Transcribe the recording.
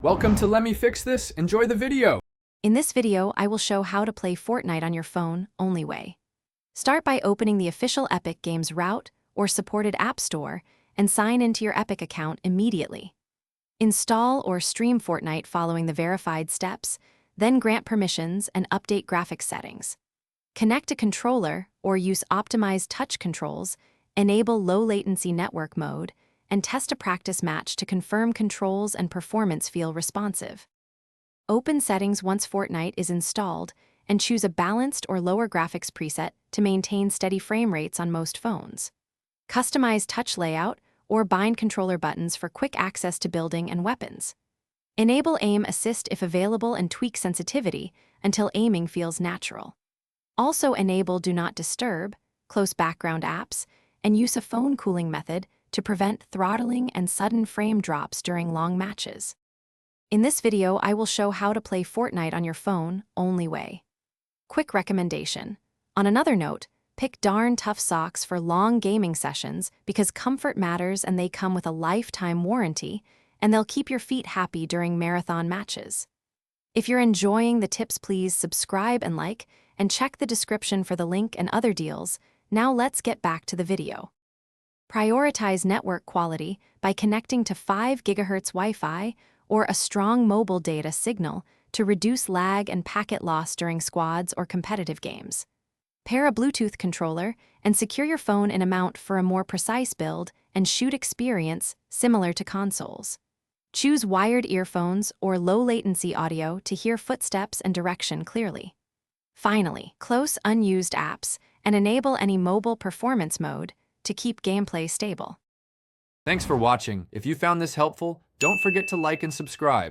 Welcome to Let Me Fix This. Enjoy the video. In this video, I will show how to play Fortnite on your phone, only way. Start by opening the official Epic Games route or supported app store and sign into your Epic account immediately. Install or stream Fortnite following the verified steps, then grant permissions and update graphics settings. Connect a controller or use optimized touch controls, enable low-latency network mode, and test a practice match to confirm controls and performance feel responsive. Open settings once Fortnite is installed and choose a balanced or lower graphics preset to maintain steady frame rates on most phones. Customize touch layout or bind controller buttons for quick access to building and weapons. Enable aim assist if available and tweak sensitivity until aiming feels natural. Also enable do not disturb, close background apps, and use a phone cooling method to prevent throttling and sudden frame drops during long matches. In this video, I will show how to play Fortnite on your phone, only way. Quick recommendation. On another note, pick darn tough socks for long gaming sessions because comfort matters and they come with a lifetime warranty, and they'll keep your feet happy during marathon matches. If you're enjoying the tips, please subscribe and like, and check the description for the link and other deals. Now let's get back to the video. Prioritize network quality by connecting to 5 GHz Wi-Fi or a strong mobile data signal to reduce lag and packet loss during squads or competitive games. Pair a Bluetooth controller and secure your phone in a mount for a more precise build and shoot experience similar to consoles. Choose wired earphones or low-latency audio to hear footsteps and direction clearly. Finally, close unused apps and enable any mobile performance mode to keep gameplay stable. Thanks for watching. If you found this helpful, don't forget to like and subscribe.